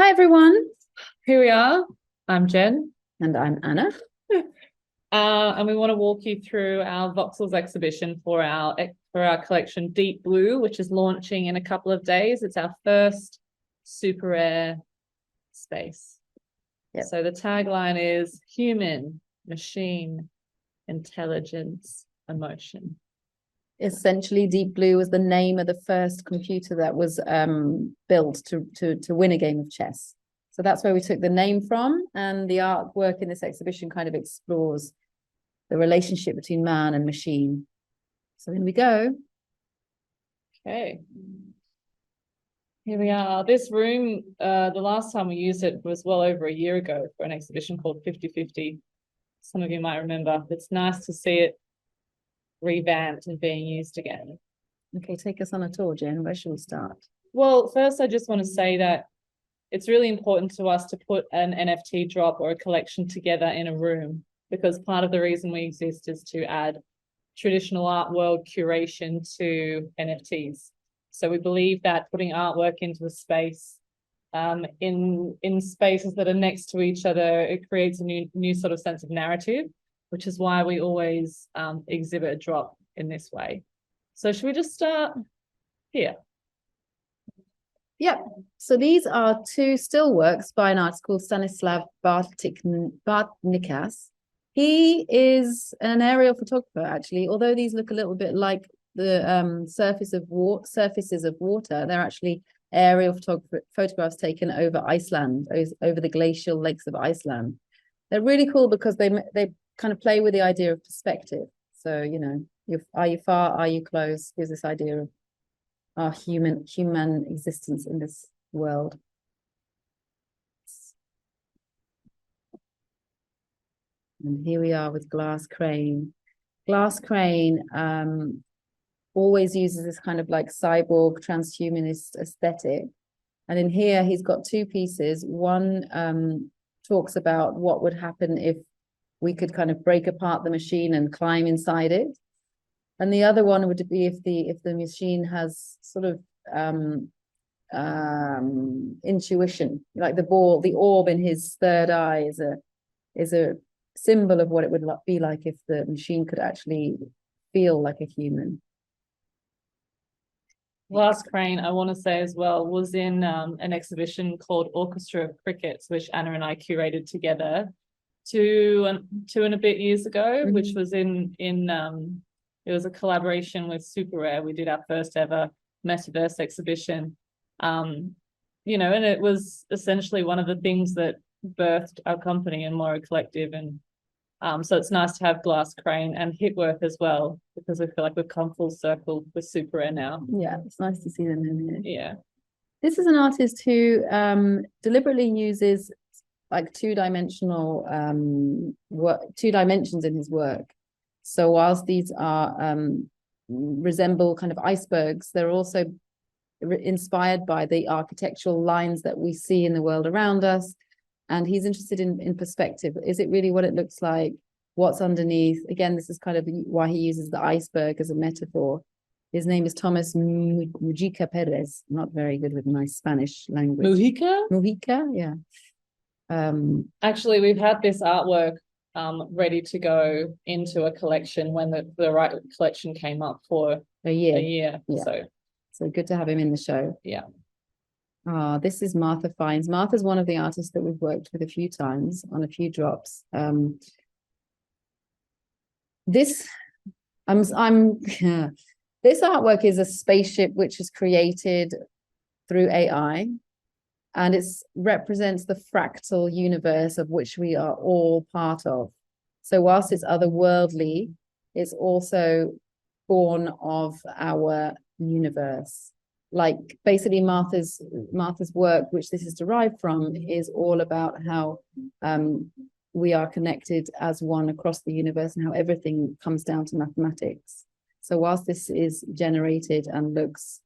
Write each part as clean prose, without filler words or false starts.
Hi everyone, Here we are. I'm Jen. and I'm Anna. And we want to walk you through our voxels exhibition for our collection Deep Blue, which is launching in a couple of days. It's our first super rare space. Yep. So the tagline is human, machine, intelligence, emotion. Essentially, Deep Blue was the name of the first computer that was built to win a game of chess. So that's where we took the name from, and the artwork in this exhibition kind of explores the relationship between man and machine. So in we go. Okay. Here we are. This room, the last time we used it was well over a year ago for an exhibition called 50/50. Some of you might remember. It's nice to see it revamped and being used again. Okay, take us on a tour, Jen. Where should we start? Well, first, I just want to say that it's really important to us to put an NFT drop or a collection together in a room, because part of the reason we exist is to add traditional art world curation to NFTs. So we believe that putting artwork into a space, in spaces that are next to each other, it creates a new sort of sense of narrative, which is why we always exhibit a drop in this way. So should we just start here? Yep. So these are two still works by an artist called Stanislav Bartnikas. He is an aerial photographer, actually. Although these look a little bit like the surfaces of water, they're actually aerial photographs taken over Iceland, over the glacial lakes of Iceland. They're really cool because they kind of play with the idea of perspective. So, you know, are you far, are you close? Here's this idea of our human existence in this world. And here we are with Glass Crane. Glass Crane always uses this kind of like cyborg transhumanist aesthetic. And in here, he's got two pieces. One talks about what would happen if we could kind of break apart the machine and climb inside it. And the other one would be if the machine has sort of intuition, like the orb in his third eye is a symbol of what it would be like if the machine could actually feel like a human. Glass Crane, I want to say as well, was in an exhibition called Orchestra of Crickets, which Anna and I curated together 2.5 years ago, which was it was a collaboration with Super Rare. We did our first ever metaverse exhibition. And it was essentially one of the things that birthed our company and MORROW Collective. And so it's nice to have Glass Crane and Hipworth as well, because I feel like we've come full circle with Super Rare now. Yeah, it's nice to see them in here. Yeah. This is an artist who deliberately uses like two dimensions in his work. So whilst these are resemble kind of icebergs, they're also inspired by the architectural lines that we see in the world around us. And he's interested in perspective. Is it really what it looks like? What's underneath? Again, this is kind of why he uses the iceberg as a metaphor. His name is Tomás Mujica Pérez. Not very good with my Spanish language. Mujica, yeah. Actually, we've had this artwork ready to go into a collection when the right collection came up for a year. Yeah. So good to have him in the show. Yeah. This is Martha Fiennes. Martha's one of the artists that we've worked with a few times on a few drops. This artwork is a spaceship which is created through AI, and it represents the fractal universe of which we are all part of. So whilst it's otherworldly, it's also born of our universe. Like basically Martha's work, which this is derived from, is all about how we are connected as one across the universe and how everything comes down to mathematics. So whilst this is generated and looks,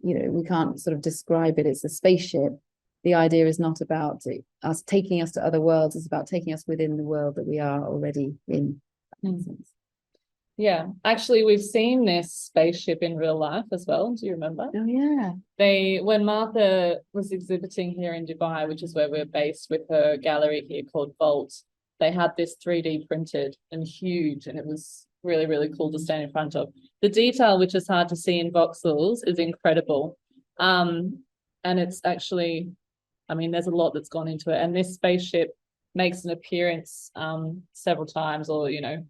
we can't sort of describe it, it's a spaceship. The idea is not about us taking us to other worlds, it's about taking us within the world that we are already in. That makes sense. Yeah, actually, we've seen this spaceship in real life as well. Do you remember? Oh yeah. When Martha was exhibiting here in Dubai, which is where we're based with her gallery here called Vault, they had this 3D printed and huge, and it was really, really cool to stand in front of. The detail, which is hard to see in voxels, is incredible. And it's actually, I mean, there's a lot that's gone into it. And this spaceship makes an appearance several times, or, you know,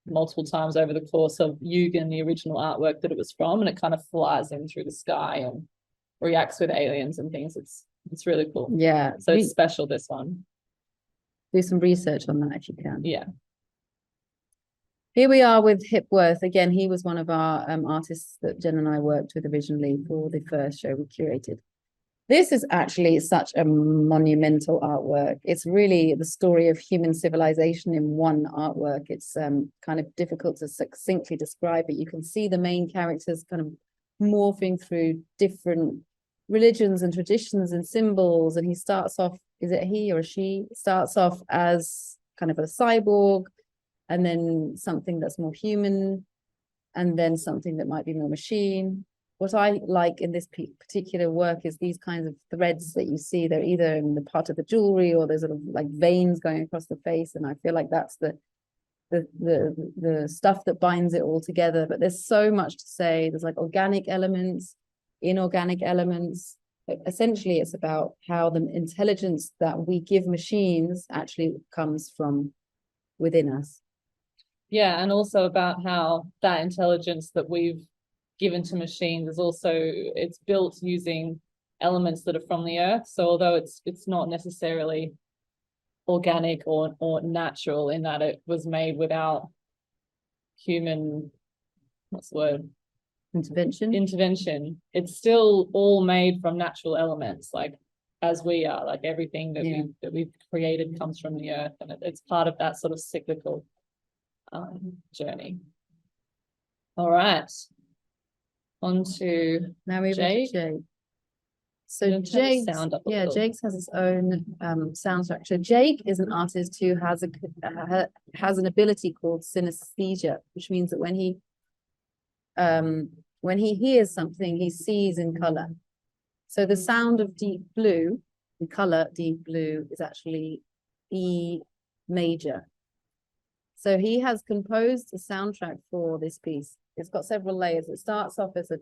multiple times over the course of Yugen, the original artwork that it was from, and it kind of flies in through the sky and reacts with aliens and things. It's really cool. Yeah. So it's special, this one. Do some research on that if you can. Yeah. Here we are with Hipworth. Again, he was one of our artists that Jen and I worked with originally for the first show we curated. This is actually such a monumental artwork. It's really the story of human civilization in one artwork. It's kind of difficult to succinctly describe, but you can see the main characters kind of morphing through different religions and traditions and symbols. And he starts off, is it he or she? Starts off as kind of a cyborg, and then something that's more human, and then something that might be more machine. What I like in this particular work is these kinds of threads that you see. They're either in the part of the jewelry, or there's sort of like veins going across the face, and I feel like that's the stuff that binds it all together. But there's so much to say. There's like organic elements, inorganic elements. But essentially, it's about how the intelligence that we give machines actually comes from within us. Yeah, and also about how that intelligence that we've given to machines is also, it's built using elements that are from the earth. So although it's not necessarily organic or natural in that it was made without human, what's the word? Intervention. It's still all made from natural elements, like as we are, like everything that we've created comes from the earth, and it's part of that sort of cyclical journey. All right. On to now we Jake. So Jake, Jake's has his own soundtrack. So Jake is an artist who has an ability called synesthesia, which means that when he hears something, he sees in color. So the sound of deep blue, the color deep blue, is actually E major. So he has composed a soundtrack for this piece. It's got several layers. It starts off as an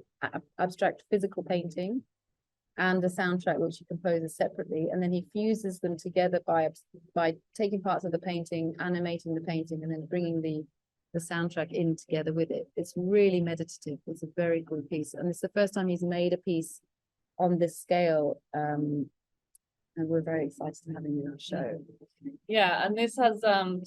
abstract physical painting and a soundtrack which he composes separately, and then he fuses them together by taking parts of the painting, animating the painting, and then bringing the soundtrack in together with it. It's really meditative. It's a very cool piece, and it's the first time he's made a piece on this scale, and we're very excited to have him in our show. Yeah, and this has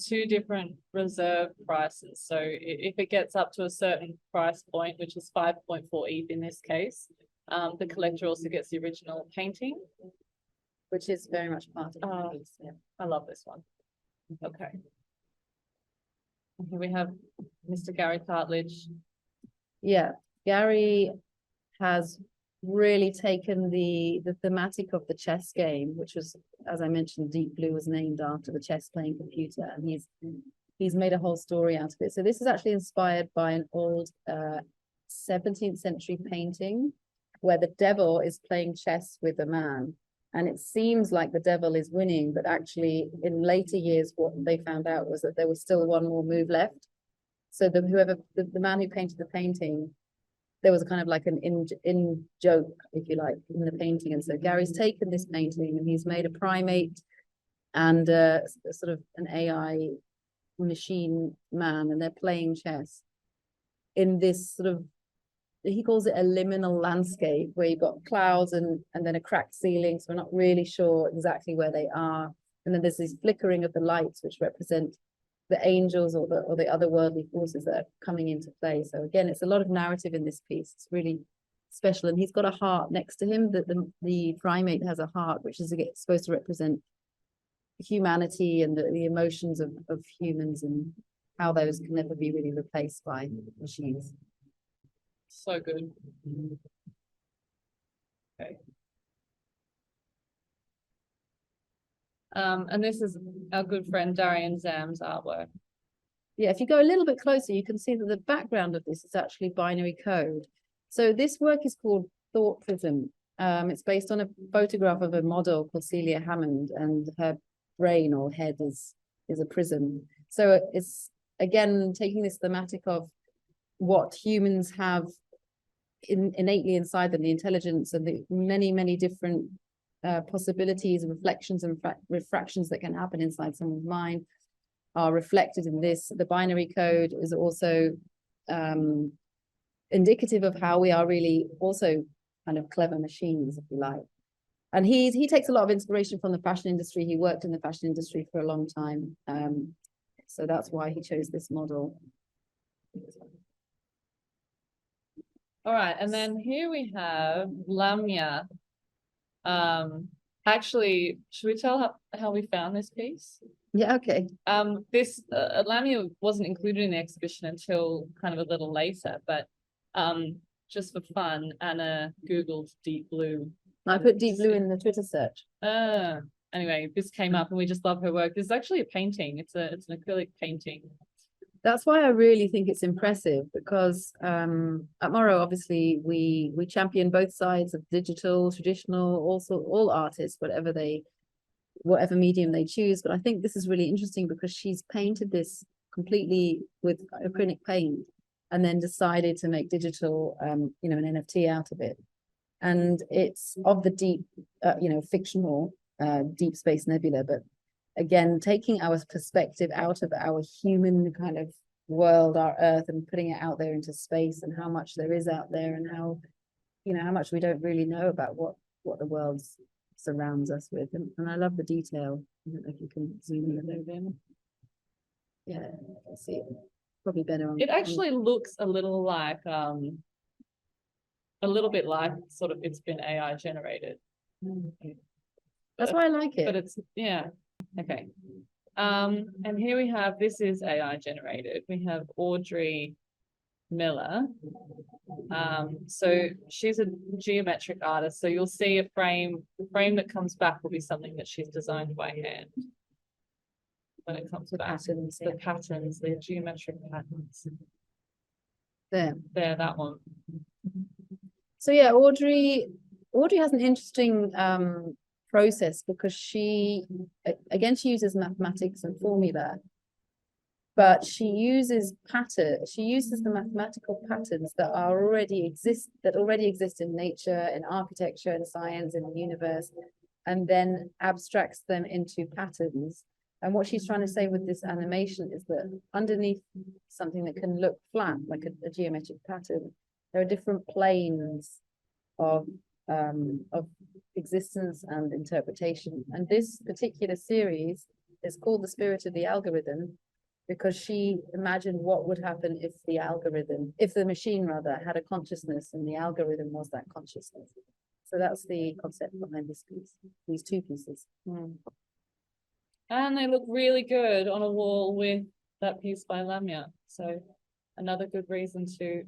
2 different reserve prices. So if it gets up to a certain price point, which is 5.4 ETH in this case, the collector also gets the original painting, which is very much part of the piece. Yeah. I love this one. Okay. Here we have Mr. Gary Cartlidge. Yeah, Gary has really taken the thematic of the chess game, which was, as I mentioned, Deep Blue was named after the chess playing computer, and he's made a whole story out of it. So this is actually inspired by an old 17th century painting where the devil is playing chess with a man, and it seems like the devil is winning, but actually in later years what they found out was that there was still one more move left. So the man who painted the painting, there was a kind of like an in joke, if you like, in the painting. And so Gary's taken this painting and he's made a primate and sort of an AI machine man, and they're playing chess in this sort of, he calls it a liminal landscape, where you've got clouds and then a cracked ceiling, so we're not really sure exactly where they are. And then there's this flickering of the lights, which represent the angels or the otherworldly forces that are coming into play. So again, it's a lot of narrative in this piece. It's really special, and he's got a heart next to him. The primate has a heart, which is supposed to represent humanity and the emotions of humans, and how those can never be really replaced by machines. So good. Okay. And this is our good friend Darian Zam's artwork. if you go a little bit closer, you can see that the background of this is actually binary code. So this work is called Thought Prism. It's based on a photograph of a model called Celia Hammond, and her brain or head is a prism. So it's, again, taking this thematic of what humans have innately inside them, the intelligence and the many different possibilities, reflections and refractions that can happen inside someone's mind are reflected in this. The binary code is also indicative of how we are really also kind of clever machines, if you like. And he takes a lot of inspiration from the fashion industry. He worked in the fashion industry for a long time. So that's why he chose this model. All right, and then here we have Lamia. Actually, should we tell how we found this piece? Yeah, okay. This Lamia wasn't included in the exhibition until kind of a little later, but just for fun, Anna Googled deep blue. I put deep blue in the Twitter search. Anyway, this came up and we just love her work. This is actually a painting. It's an acrylic painting. That's why I really think it's impressive, because at MORROW, obviously, we champion both sides of digital, traditional, also all artists, whatever medium they choose. But I think this is really interesting because she's painted this completely with acrylic paint and then decided to make digital, an NFT out of it. And it's of the deep, fictional deep space nebula, but again, taking our perspective out of our human kind of world, our Earth, and putting it out there into space, and how much there is out there, and how much we don't really know about what the world surrounds us with. And I love the detail. I don't know if you can zoom in a little bit. Yeah, you can see it probably better on. It actually looks a little bit like sort of it's been AI generated. That's why I like it. But it's, yeah. Okay. And here we have, this is AI generated. We have Audrey Miller. So she's a geometric artist. So you'll see the frame that comes back will be something that she's designed by hand. When it comes back, the patterns, the geometric patterns. There, that one. So yeah, Audrey has an interesting process, because she uses mathematics and formula, but she uses the mathematical patterns that already exist in nature, in architecture, in science, in the universe, and then abstracts them into patterns. And what she's trying to say with this animation is that underneath something that can look flat, like a geometric pattern, there are different planes of existence and interpretation. And this particular series is called The Spirit of the Algorithm, because she imagined what would happen if the machine had a consciousness, and the algorithm was that consciousness. So that's the concept behind this piece, these two pieces. And they look really good on a wall with that piece by Lamia. So another good reason to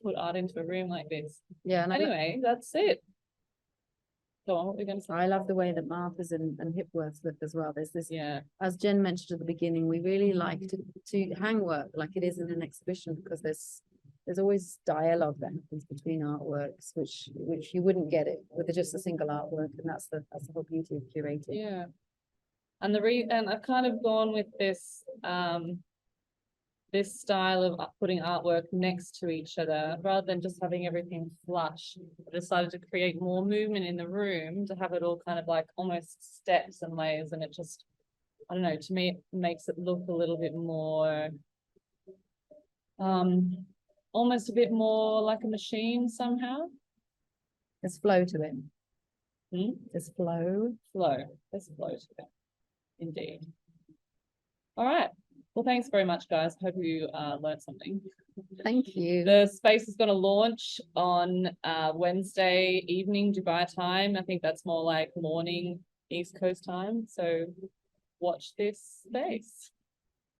put art into a room like this. Yeah. And anyway, that's it. Go on, what we're going to say. I love the way that Martha's and Hipworth look as well. There's this, as Jen mentioned at the beginning, we really like to hang work like it is in an exhibition, because there's always dialogue that happens between artworks, which you wouldn't get it with just a single artwork, and that's the whole beauty of curating. Yeah. And and I've kind of gone with this this style of putting artwork next to each other rather than just having everything flush. I decided to create more movement in the room, to have it all kind of like almost steps and layers, and it just, I don't know, to me it makes it look a little bit more almost a bit more like a machine somehow. There's flow to it. There's flow. There's flow to it. Indeed. All right. Well, thanks very much, guys. Hope you learned something. Thank you. The space is going to launch on Wednesday evening Dubai time. I think that's more like morning East Coast time. So watch this space.